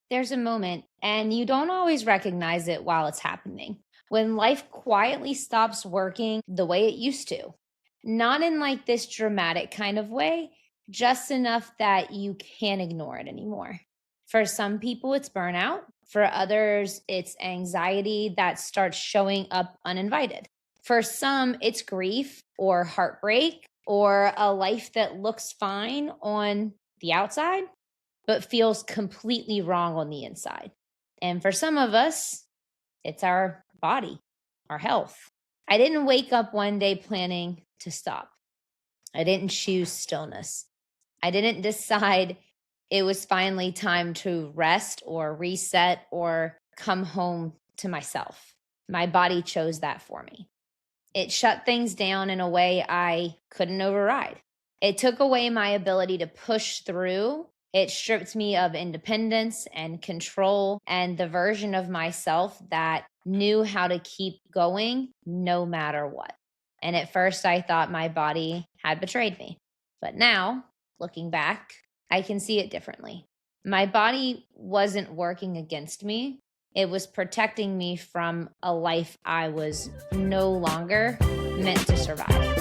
There's a moment, and you don't always recognize it while it's happening, when life quietly stops working the way it used to. Not in like this dramatic kind of way, just enough that you can't ignore it anymore. For some people, it's burnout. For others, it's anxiety that starts showing up uninvited. For some, it's grief or heartbreak or a life that looks fine on the outside but feels completely wrong on the inside. And for some of us, it's our body, our health. I didn't wake up one day planning to stop. I didn't choose stillness. I didn't decide it was finally time to rest or reset or come home to myself. My body chose that for me. It shut things down in a way I couldn't override. It took away my ability to push through. It stripped me of independence and control and the version of myself that knew how to keep going no matter what. And at first, I thought my body had betrayed me. But now, looking back, I can see it differently. My body wasn't working against me, it was protecting me from a life I was no longer meant to survive.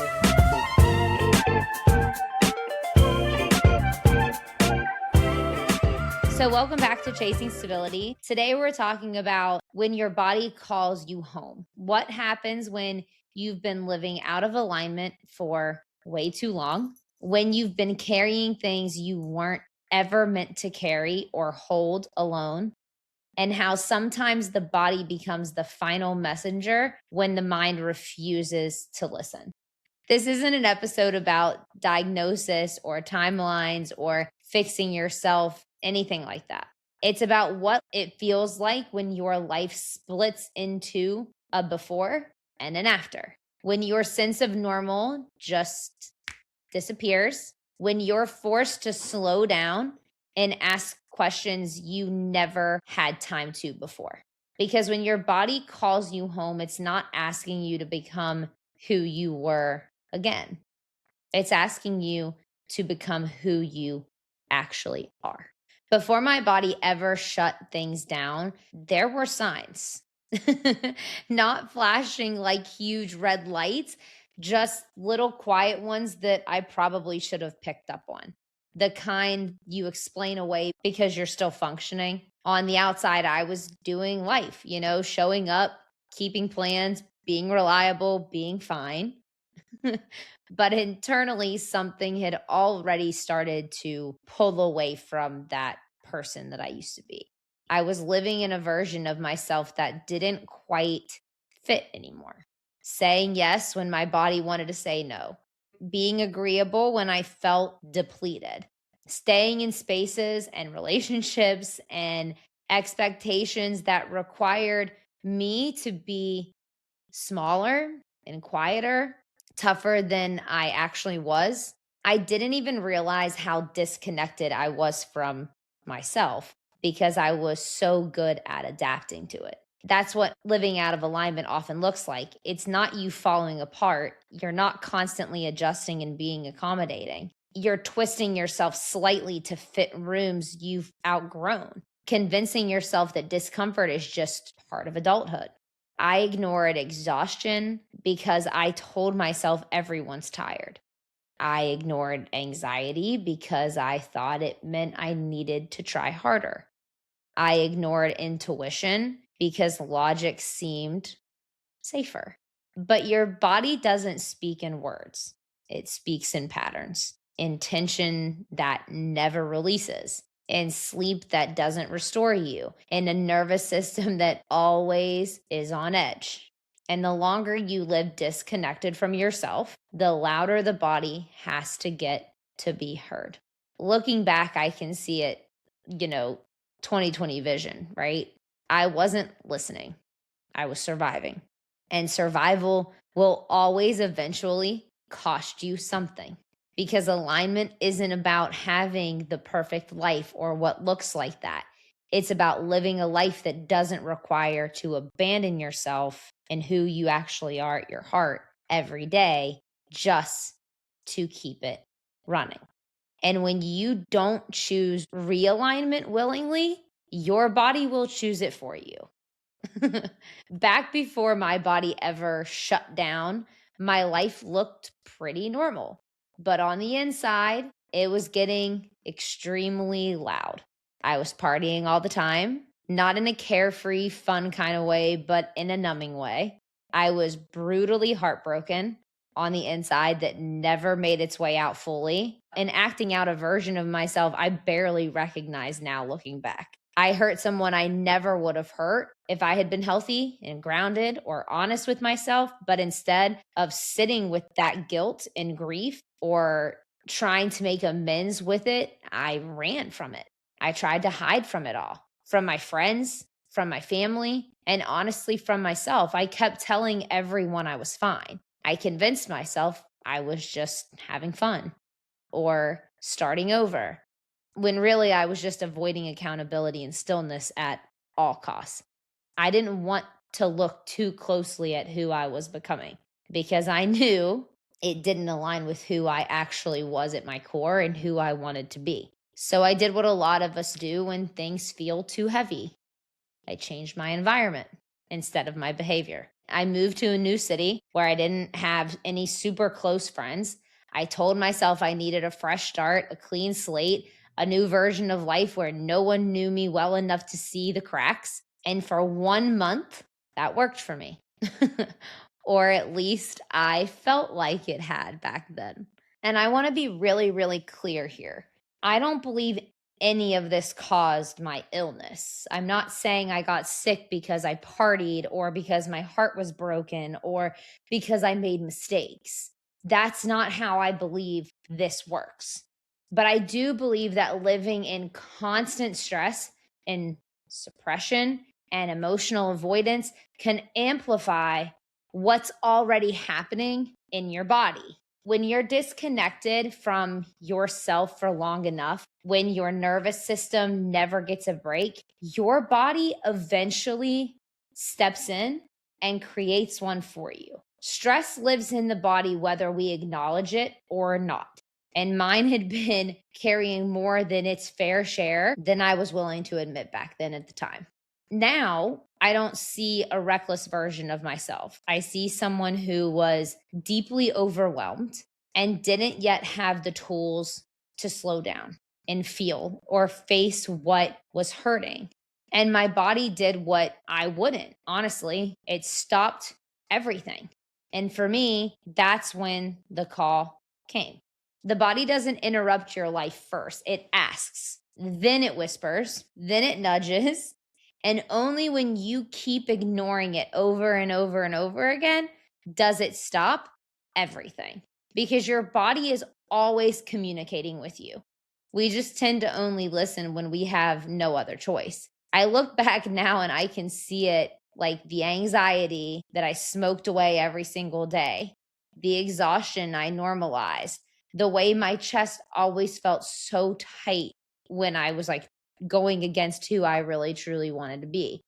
So, welcome back to Chasing Stability. Today, we're talking about when your body calls you home. What happens when you've been living out of alignment for way too long, when you've been carrying things you weren't ever meant to carry or hold alone, and how sometimes the body becomes the final messenger when the mind refuses to listen. This isn't an episode about diagnosis or timelines or fixing yourself, anything like that. It's about what it feels like when your life splits into a before and an after. When your sense of normal just disappears, when you're forced to slow down and ask questions you never had time to before. Because when your body calls you home, it's not asking you to become who you were again. It's asking you to become who you actually are. Before my body ever shut things down, there were signs, not flashing like huge red lights, just little quiet ones that I probably should have picked up on. The kind you explain away because you're still functioning. On the outside, I was doing life, showing up, keeping plans, being reliable, being fine. But internally, something had already started to pull away from that person that I used to be. I was living in a version of myself that didn't quite fit anymore. Saying yes when my body wanted to say no. Being agreeable when I felt depleted. Staying in spaces and relationships and expectations that required me to be smaller and quieter, tougher than I actually was. I didn't even realize how disconnected I was from myself because I was so good at adapting to it. That's what living out of alignment often looks like. It's not you falling apart. You're not constantly adjusting and being accommodating. You're twisting yourself slightly to fit rooms you've outgrown, convincing yourself that discomfort is just part of adulthood. I ignored exhaustion because I told myself everyone's tired. I ignored anxiety because I thought it meant I needed to try harder. I ignored intuition because logic seemed safer. But your body doesn't speak in words, it speaks in patterns, in tension that never releases, in sleep that doesn't restore you, in a nervous system that always is on edge. And the longer you live disconnected from yourself, the louder the body has to get to be heard. Looking back, I can see it, 2020 vision, right? I wasn't listening, I was surviving. And survival will always eventually cost you something because alignment isn't about having the perfect life or what looks like that. It's about living a life that doesn't require to abandon yourself and who you actually are at your heart every day just to keep it running. And when you don't choose realignment willingly, your body will choose it for you. Back before my body ever shut down, my life looked pretty normal. But on the inside, it was getting extremely loud. I was partying all the time, not in a carefree, fun kind of way, but in a numbing way. I was brutally heartbroken on the inside that never made its way out fully, and acting out a version of myself I barely recognize now looking back. I hurt someone I never would have hurt if I had been healthy and grounded or honest with myself. But instead of sitting with that guilt and grief or trying to make amends with it, I ran from it. I tried to hide from it all, from my friends, from my family, and honestly from myself. I kept telling everyone I was fine. I convinced myself I was just having fun or starting over, when really I was just avoiding accountability and stillness at all costs. I didn't want to look too closely at who I was becoming because I knew it didn't align with who I actually was at my core and who I wanted to be. So I did what a lot of us do when things feel too heavy. I changed my environment instead of my behavior. I moved to a new city where I didn't have any super close friends. I told myself I needed a fresh start, a clean slate, a new version of life where no one knew me well enough to see the cracks. And for 1 month, that worked for me. Or at least I felt like it had back then. And I want to be really, really clear here. I don't believe any of this caused my illness. I'm not saying I got sick because I partied or because my heart was broken or because I made mistakes. That's not how I believe this works. But I do believe that living in constant stress and suppression and emotional avoidance can amplify what's already happening in your body. When you're disconnected from yourself for long enough, when your nervous system never gets a break, your body eventually steps in and creates one for you. Stress lives in the body whether we acknowledge it or not. And mine had been carrying more than its fair share than I was willing to admit back then at the time. Now, I don't see a reckless version of myself. I see someone who was deeply overwhelmed and didn't yet have the tools to slow down and feel or face what was hurting. And my body did what I wouldn't. Honestly, it stopped everything. And for me, that's when the call came. The body doesn't interrupt your life first, it asks, then it whispers, then it nudges. And only when you keep ignoring it over and over and over again does it stop everything. Because your body is always communicating with you. We just tend to only listen when we have no other choice. I look back now and I can see it, like the anxiety that I smoked away every single day, the exhaustion I normalized, the way my chest always felt so tight when I was like going against who I really truly wanted to be.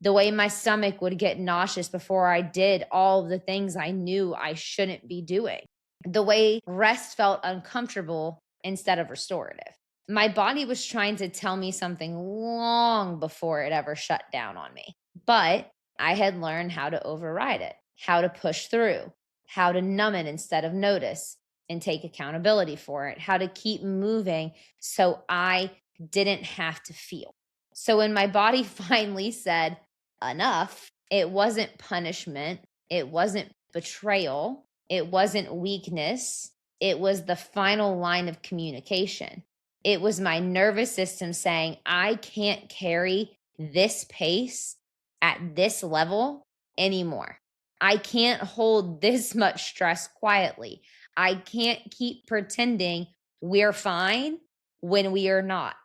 The way my stomach would get nauseous before I did all of the things I knew I shouldn't be doing. The way rest felt uncomfortable instead of restorative. My body was trying to tell me something long before it ever shut down on me. But I had learned how to override it, how to push through, how to numb it instead of notice and take accountability for it, how to keep moving so I didn't have to feel. So when my body finally said enough, it wasn't punishment, it wasn't betrayal, it wasn't weakness, it was the final line of communication. It was my nervous system saying, I can't carry this pace at this level anymore. I can't hold this much stress quietly. I can't keep pretending we're fine when we are not.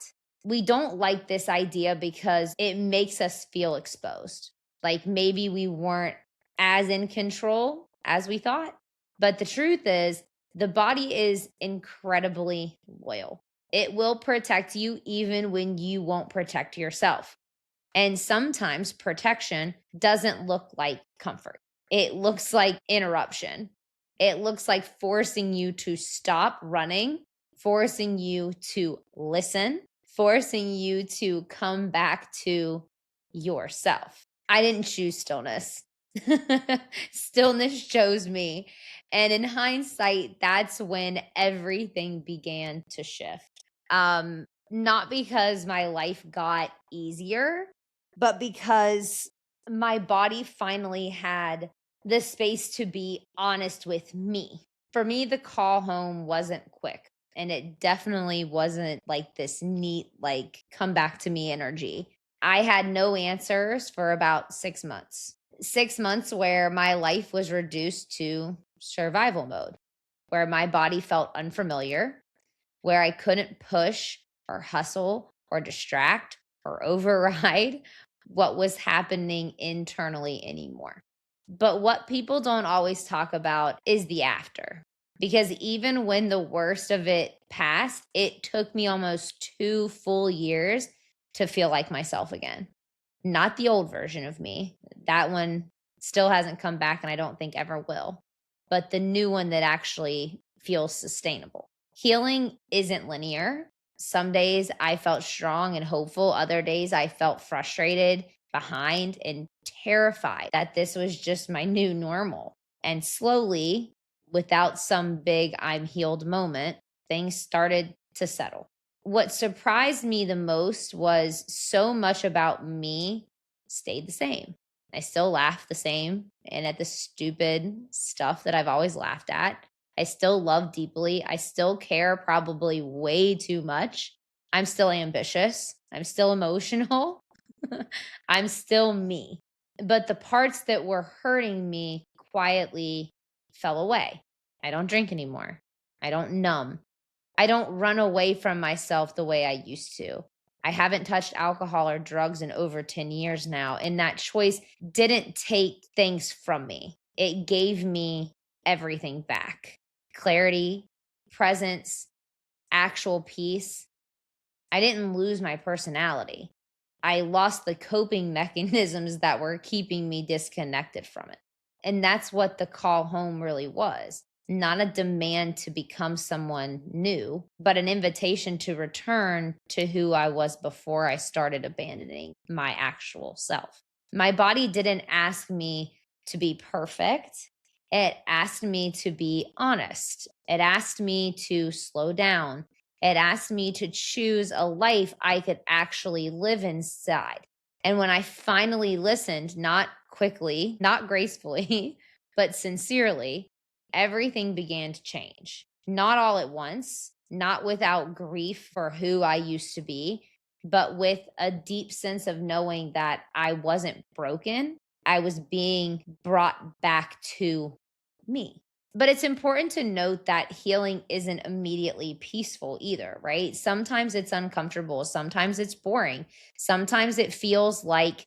We don't like this idea because it makes us feel exposed. Like maybe we weren't as in control as we thought. But the truth is, the body is incredibly loyal. It will protect you even when you won't protect yourself. And sometimes protection doesn't look like comfort. It looks like interruption. It looks like forcing you to stop running, forcing you to listen, forcing you to come back to yourself. I didn't choose stillness. Stillness chose me. And in hindsight, that's when everything began to shift. Not because my life got easier, but because my body finally had the space to be honest with me. For me, the call home wasn't quick. And it definitely wasn't like this neat, like, come back to me energy. I had no answers for about 6 months. 6 months where my life was reduced to survival mode, where my body felt unfamiliar, where I couldn't push or hustle or distract or override what was happening internally anymore. But what people don't always talk about is the after. Because even when the worst of it passed, it took me almost 2 full years to feel like myself again. Not the old version of me. That one still hasn't come back and I don't think ever will. But the new one that actually feels sustainable. Healing isn't linear. Some days I felt strong and hopeful. Other days I felt frustrated, behind, and terrified that this was just my new normal. And slowly, without some big I'm healed moment, things started to settle. What surprised me the most was so much about me stayed the same. I still laugh the same and at the stupid stuff that I've always laughed at. I still love deeply. I still care probably way too much. I'm still ambitious. I'm still emotional. I'm still me. But the parts that were hurting me quietly fell away. I don't drink anymore. I don't numb. I don't run away from myself the way I used to. I haven't touched alcohol or drugs in over 10 years now. And that choice didn't take things from me, it gave me everything back: clarity, presence, actual peace. I didn't lose my personality. I lost the coping mechanisms that were keeping me disconnected from it. And that's what the call home really was. Not a demand to become someone new, but an invitation to return to who I was before I started abandoning my actual self. My body didn't ask me to be perfect. It asked me to be honest. It asked me to slow down. It asked me to choose a life I could actually live inside. And when I finally listened, not quickly, not gracefully, but sincerely, everything began to change. Not all at once, not without grief for who I used to be, but with a deep sense of knowing that I wasn't broken. I was being brought back to me. But it's important to note that healing isn't immediately peaceful either, right? Sometimes it's uncomfortable. Sometimes it's boring. Sometimes it feels like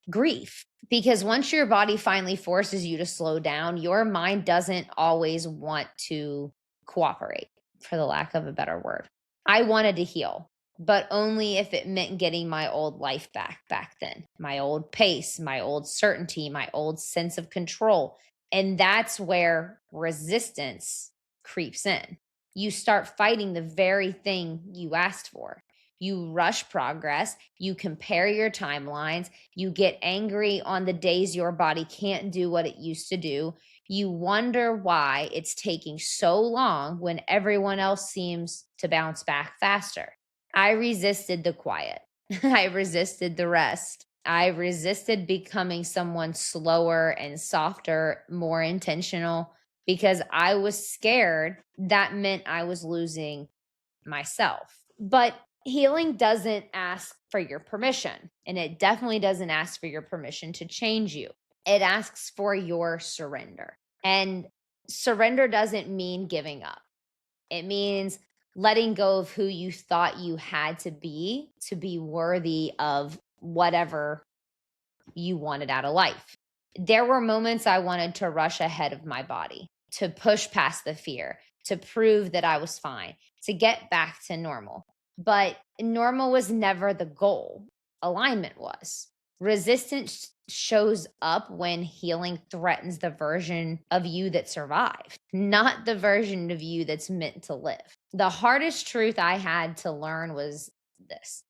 grief. Because once your body finally forces you to slow down, your mind doesn't always want to cooperate, for the lack of a better word. I wanted to heal, but only if it meant getting my old life back then, my old pace, my old certainty, my old sense of control. And that's where resistance creeps in. You start fighting the very thing you asked for. You rush progress, you compare your timelines, you get angry on the days your body can't do what it used to do. You wonder why it's taking so long when everyone else seems to bounce back faster. I resisted the quiet. I resisted the rest. I resisted becoming someone slower and softer, more intentional, because I was scared that meant I was losing myself. But healing doesn't ask for your permission, and it definitely doesn't ask for your permission to change you. It asks for your surrender. And surrender doesn't mean giving up, it means letting go of who you thought you had to be worthy of whatever you wanted out of life. There were moments I wanted to rush ahead of my body, to push past the fear, to prove that I was fine, to get back to normal. But normal was never the goal, alignment was. Resistance shows up when healing threatens the version of you that survived, not the version of you that's meant to live. The hardest truth I had to learn was this.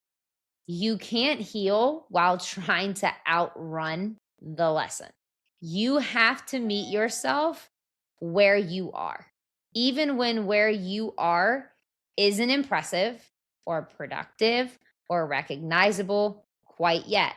You can't heal while trying to outrun the lesson. You have to meet yourself where you are, even when where you are isn't impressive or productive or recognizable quite yet.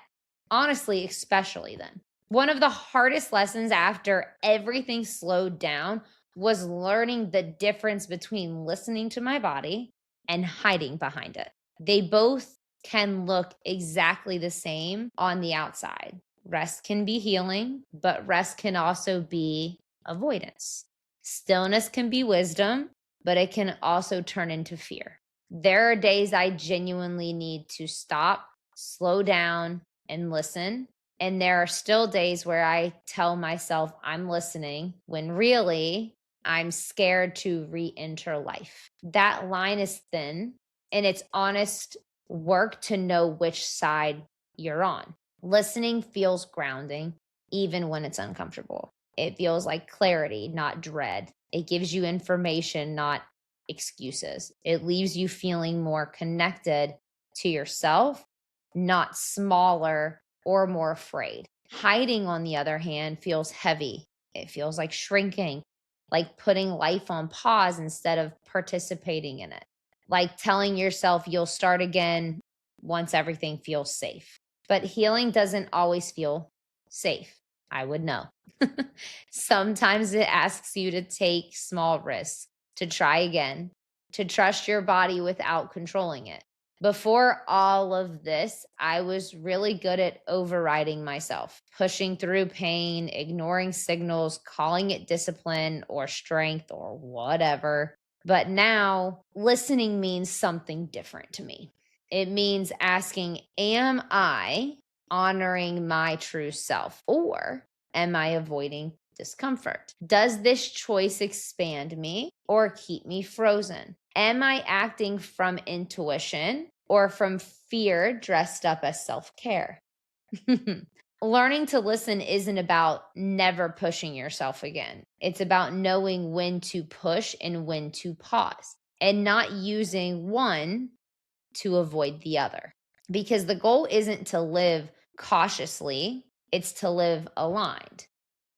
Honestly, especially then. One of the hardest lessons after everything slowed down was learning the difference between listening to my body and hiding behind it. They both can look exactly the same on the outside. Rest can be healing, but rest can also be avoidance. Stillness can be wisdom, but it can also turn into fear. There are days I genuinely need to stop, slow down, and listen. And there are still days where I tell myself I'm listening when really I'm scared to re enter life. That line is thin, and it's honest work to know which side you're on. Listening feels grounding, even when it's uncomfortable. It feels like clarity, not dread. It gives you information, not excuses. It leaves you feeling more connected to yourself, not smaller or more afraid. Hiding, on the other hand, feels heavy. It feels like shrinking, like putting life on pause instead of participating in it, like telling yourself you'll start again once everything feels safe. But healing doesn't always feel safe. I would know. Sometimes it asks you to take small risks, to try again, to trust your body without controlling it. Before all of this, I was really good at overriding myself, pushing through pain, ignoring signals, calling it discipline or strength or whatever. But now listening means something different to me. It means asking, am I honoring my true self, or am I avoiding discomfort? Does this choice expand me or keep me frozen? Am I acting from intuition or from fear dressed up as self-care? Learning to listen isn't about never pushing yourself again. It's about knowing when to push and when to pause, and not using one to avoid the other. Because the goal isn't to live cautiously, it's to live aligned.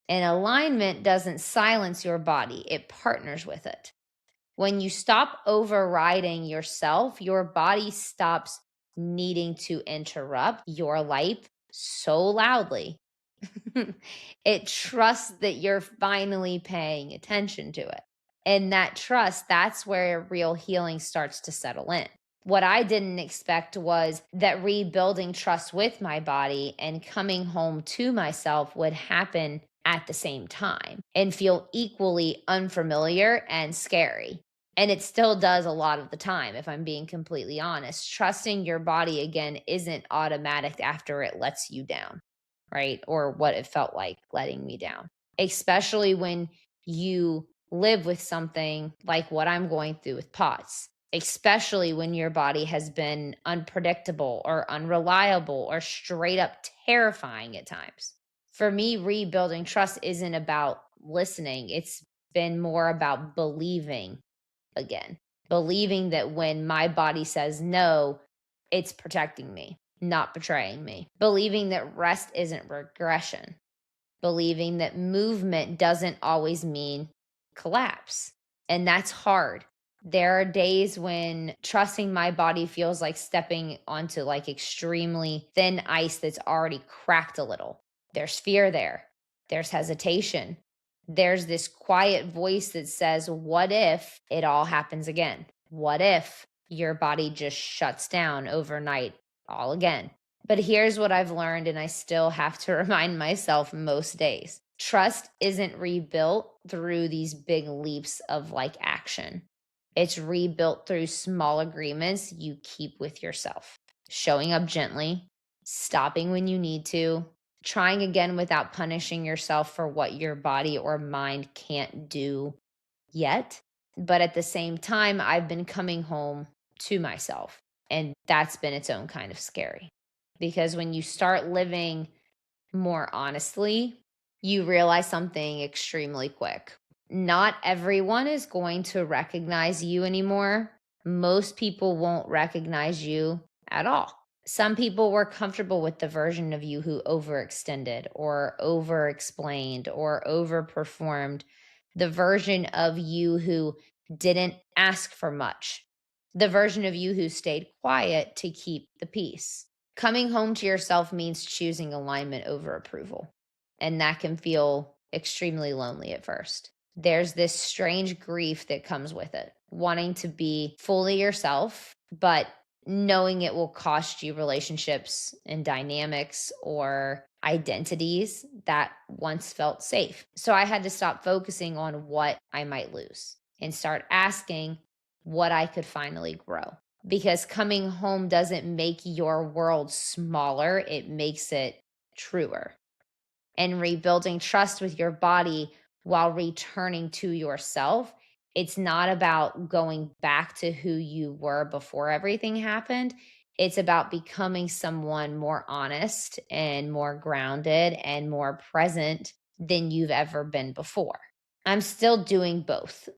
And alignment doesn't silence your body, it partners with it. When you stop overriding yourself, your body stops needing to interrupt your life so loudly. It trusts that you're finally paying attention to it. And that trust, that's where real healing starts to settle in. What I didn't expect was that rebuilding trust with my body and coming home to myself would happen at the same time and feel equally unfamiliar and scary. And it still does a lot of the time, if I'm being completely honest. Trusting your body again isn't automatic after it lets you down, right? Or what it felt like letting me down, especially when you live with something like what I'm going through with POTS, especially when your body has been unpredictable or unreliable or straight up terrifying at times. For me, rebuilding trust isn't about listening, it's been more about believing again. Believing that when my body says no, it's protecting me, not betraying me. Believing that rest isn't regression. Believing that movement doesn't always mean collapse. And that's hard. There are days when trusting my body feels like stepping onto like extremely thin ice that's already cracked a little. There's fear there. There's hesitation. There's this quiet voice that says, what if it all happens again? What if your body just shuts down overnight all again? But here's what I've learned, and I still have to remind myself most days. Trust isn't rebuilt through these big leaps of like action. It's rebuilt through small agreements you keep with yourself. Showing up gently, stopping when you need to, trying again without punishing yourself for what your body or mind can't do yet. But at the same time, I've been coming home to myself, and that's been its own kind of scary. Because when you start living more honestly, you realize something extremely quick. Not everyone is going to recognize you anymore. Most people won't recognize you at all. Some people were comfortable with the version of you who overextended or overexplained or overperformed, the version of you who didn't ask for much, the version of you who stayed quiet to keep the peace. Coming home to yourself means choosing alignment over approval. And that can feel extremely lonely at first. There's this strange grief that comes with it, wanting to be fully yourself, but knowing it will cost you relationships and dynamics or identities that once felt safe. So I had to stop focusing on what I might lose and start asking what I could finally grow. Because coming home doesn't make your world smaller, it makes it truer. And rebuilding trust with your body while returning to yourself, it's not about going back to who you were before everything happened. It's about becoming someone more honest and more grounded and more present than you've ever been before. I'm still doing both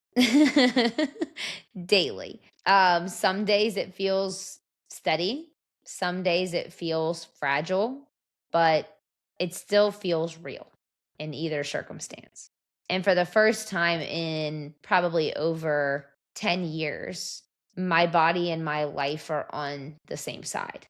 daily. Some days it feels steady, some days it feels fragile, but it still feels real in either circumstance. And for the first time in probably over 10 years, my body and my life are on the same side,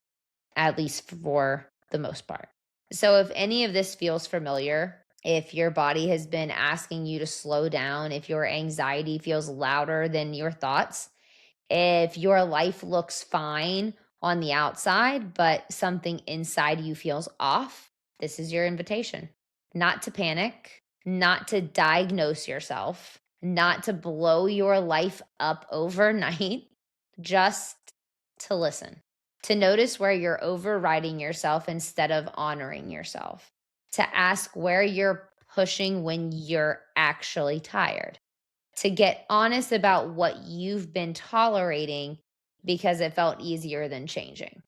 at least for the most part. So if any of this feels familiar, if your body has been asking you to slow down, if your anxiety feels louder than your thoughts, if your life looks fine on the outside, but something inside you feels off, this is your invitation. Not to panic, not to diagnose yourself, not to blow your life up overnight, just to listen, to notice where you're overriding yourself instead of honoring yourself, to ask where you're pushing when you're actually tired, to get honest about what you've been tolerating because it felt easier than changing.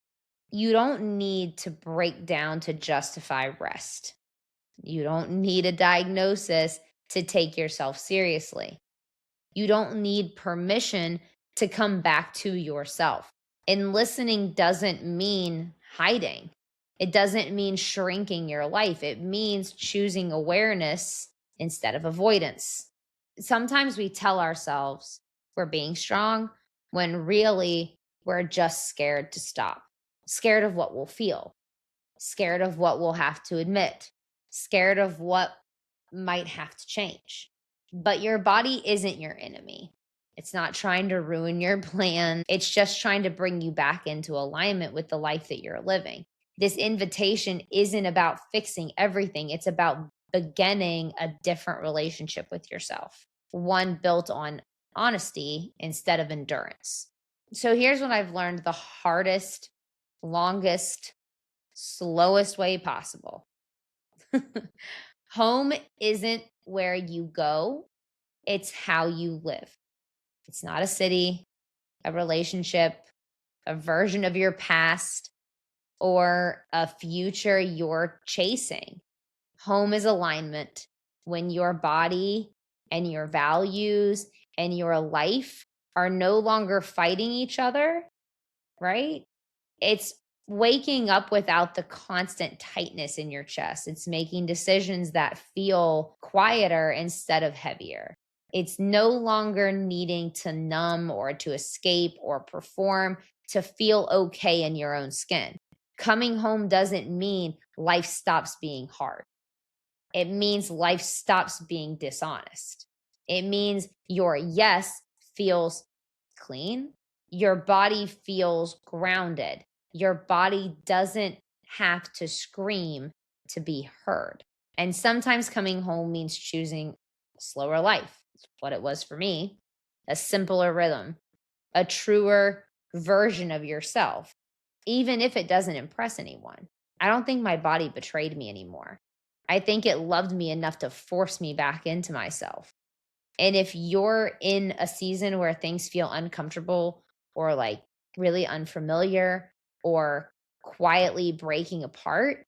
You don't need to break down to justify rest. You don't need a diagnosis to take yourself seriously. You don't need permission to come back to yourself. And listening doesn't mean hiding. It doesn't mean shrinking your life. It means choosing awareness instead of avoidance. Sometimes we tell ourselves we're being strong when really we're just scared to stop, scared of what we'll feel, scared of what we'll have to admit, scared of what might have to change. But your body isn't your enemy. It's not trying to ruin your plan. It's just trying to bring you back into alignment with the life that you're living. This invitation isn't about fixing everything, it's about beginning a different relationship with yourself, one built on honesty instead of endurance. So here's what I've learned the hardest, longest, slowest way possible. Home isn't where you go, it's how you live. It's not a city, a relationship, a version of your past, or a future you're chasing. Home is alignment when your body and your values and your life are no longer fighting each other, right? It's waking up without the constant tightness in your chest. It's making decisions that feel quieter instead of heavier. It's no longer needing to numb or to escape or perform to feel okay in your own skin. Coming home doesn't mean life stops being hard. It means life stops being dishonest. It means your yes feels clean. Your body feels grounded. Your body doesn't have to scream to be heard. And sometimes coming home means choosing a slower life. It's what it was for me, a simpler rhythm, a truer version of yourself, even if it doesn't impress anyone. I don't think my body betrayed me anymore. I think it loved me enough to force me back into myself. And if you're in a season where things feel uncomfortable or like really unfamiliar or quietly breaking apart,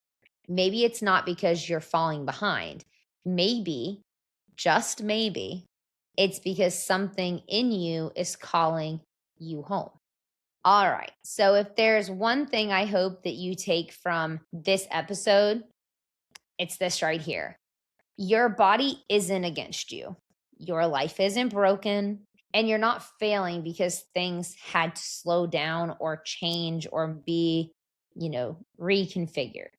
maybe it's not because you're falling behind. Maybe, just maybe, it's because something in you is calling you home. All right. So, if there's one thing I hope that you take from this episode, it's this right here. Your body isn't against you. Your life isn't broken, and you're not failing because things had to slow down or change or be, reconfigured.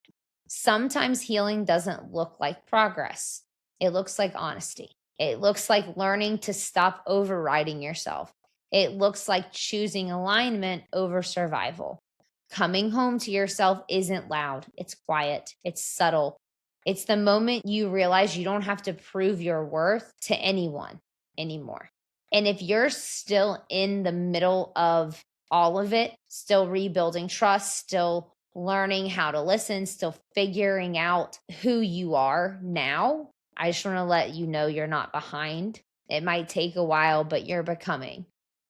Sometimes healing doesn't look like progress. It looks like honesty. It looks like learning to stop overriding yourself. It looks like choosing alignment over survival. Coming home to yourself isn't loud, it's quiet, it's subtle. It's the moment you realize you don't have to prove your worth to anyone anymore. And if you're still in the middle of all of it, still rebuilding trust, still learning how to listen, still figuring out who you are now, I just want to let you know you're not behind. It might take a while, but you're becoming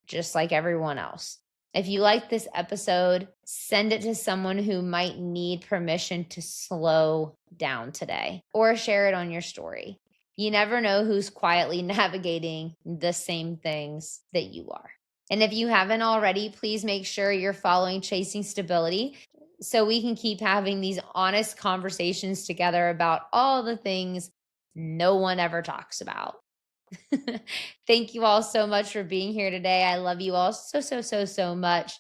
just like everyone else. If you like this episode, send it to someone who might need permission to slow down today, or share it on your story. You never know who's quietly navigating the same things that you are. And if you haven't already, please make sure you're following Chasing Stability so we can keep having these honest conversations together about all the things no one ever talks about. Thank you all so much for being here today. I love you all so, so, so, so much.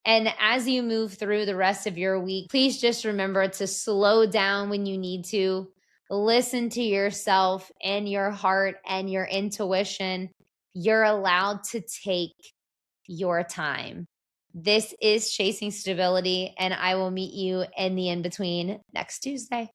And as you move through the rest of your week, please just remember to slow down when you need to. Listen to yourself and your heart and your intuition. You're allowed to take your time. This is Chasing Stability, and I will meet you in the in between next Tuesday.